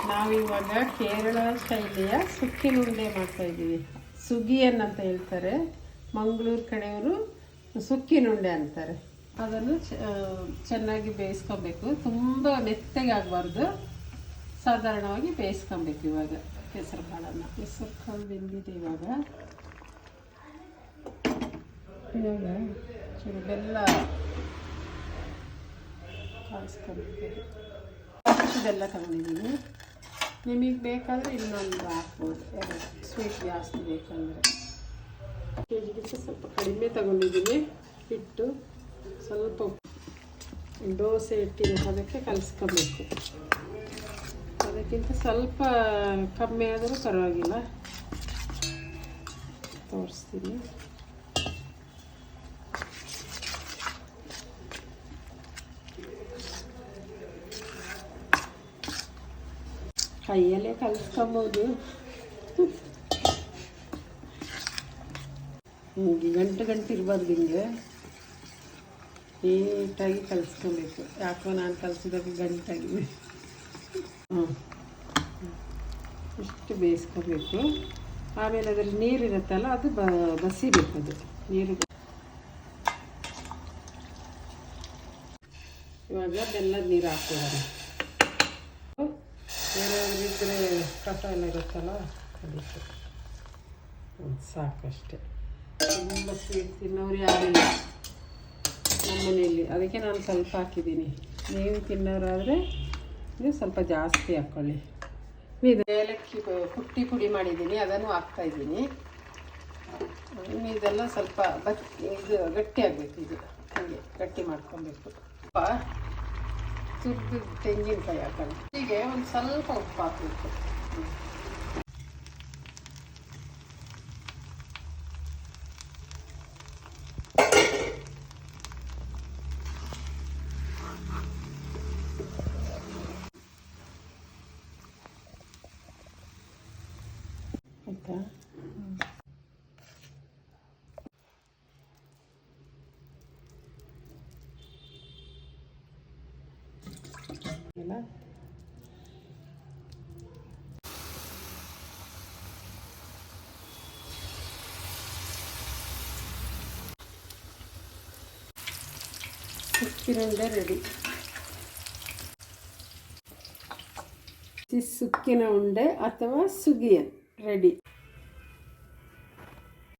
ನಾವಿವಾಗ ಕೇರಳ ಶೈಲಿಯ ಸುಕ್ಕಿನ ಉಂಡೆ ಮಾಡ್ತಾಯಿದ್ದೀವಿ. ಸುಗಿಯನ್ ಅಂತ ಹೇಳ್ತಾರೆ, ಮಂಗಳೂರು ಕಡೆಯವರು ಸುಕ್ಕಿನ ಉಂಡೆ ಅಂತಾರೆ. ಅದನ್ನು ಚೆನ್ನಾಗಿ ಬೇಯಿಸ್ಕೊಬೇಕು. ತುಂಬ ಮೆತ್ತಗೆ ಆಗಬಾರ್ದು, ಸಾಧಾರಣವಾಗಿ ಬೇಯಿಸ್ಕೊಬೇಕು. ಇವಾಗ ಹೆಸರು ಕಾಳನ್ನು ಬೆಂದಿದೆ. ಇವಾಗ ಚೂರು ಬೆಲ್ಲ ಕಾಯಿಸ್ಕೊಬೇಕು. ಬೆಲ್ಲ ತಗೊಂಡಿದ್ದೀನಿ. ನಿಮಗೆ ಬೇಕಾದರೆ ಇನ್ನೊಂದು ಹಾಕ್ಬೋದು, ಎರಡು ಸ್ವೀಟ್ ಜಾಸ್ತಿ ಬೇಕಂದರೆ. ಕೆಜಿಗಿಂತ ಸ್ವಲ್ಪ ಕಡಿಮೆ ತಗೊಂಡಿದ್ದೀನಿ. ಹಿಟ್ಟು ಸ್ವಲ್ಪ ದೋಸೆ ಹಿಟ್ಟಿನ ಅದಕ್ಕೆ ಕಲಿಸ್ಕೊಬೇಕು. ಅದಕ್ಕಿಂತ ಸ್ವಲ್ಪ ಕಮ್ಮಿ ಆದರೂ ಪರವಾಗಿಲ್ಲ. ತೋರಿಸ್ತೀನಿ. ಕೈಯಲ್ಲೇ ಕಲಿಸ್ಕೊಬೋದು. ಗಂಟು ಇರ್ಬಾರ್ದು, ಹಿಂಗೆ ನೀಟಾಗಿ ಕಲಿಸ್ಕೊಬೇಕು. ಯಾಕೋ ನಾನು ಕಲಿಸಿದಾಗ ಗಂಟಾಗಿದೆ. ಇಷ್ಟು ಬೇಯಿಸ್ಕೊಬೇಕು. ಆಮೇಲೆ ಅದರಲ್ಲಿ ನೀರಿರುತ್ತಲ್ಲ, ಅದು ಬಸಿಬೇಕು. ಅದು ನೀರು. ಇವಾಗ ಬೆಲ್ಲದ ನೀರು ಹಾಕ್ಕೊಳ್ಳೋಣ. ಏನಾದರೂ ಇದ್ದರೆ ಕಸ ಎಲ್ಲ ಇರುತ್ತಲ್ಲ, ಅದಕ್ಕೆ ಸಾಕಷ್ಟೆ. ತುಂಬ ಸ್ವೀಟ್ ತಿನ್ನೋರು ಯಾರಿಲ್ಲ ನಮ್ಮ ಮನೆಯಲ್ಲಿ, ಅದಕ್ಕೆ ನಾನು ಸ್ವಲ್ಪ ಹಾಕಿದ್ದೀನಿ. ನೀವು ತಿನ್ನೋರಾದರೆ ನೀವು ಸ್ವಲ್ಪ ಜಾಸ್ತಿ ಹಾಕ್ಕೊಳ್ಳಿ. ಇದು ಏಲಕ್ಕಿ ಪುಡಿ ಮಾಡಿದ್ದೀನಿ, ಅದನ್ನು ಹಾಕ್ತಾಯಿದ್ದೀನಿ. ಇದೆಲ್ಲ ಸ್ವಲ್ಪ ಇದು ಗಟ್ಟಿ ಆಗಬೇಕು. ಇದು ಹೀಗೆ ಗಟ್ಟಿ ಮಾಡ್ಕೊಬೇಕು. ತುರಿದು ತೆಂಗಿನಕಾಯಿ ಹಾಕೋಣ. ಹೀಗೆ ಒಂದು ಸ್ವಲ್ಪ ಉಪ್ಪು ಹಾಕಬೇಕು. ಆಯಿತಾ? ಇಲ್ಲ ಸುಕ್ಕಿನ ಉಂಡೆ ರೆಡಿ. ಸುಕ್ಕಿನ ಉಂಡೆ ಅಥವಾ ಸುಗಿಯನ್ ರೆಡಿ.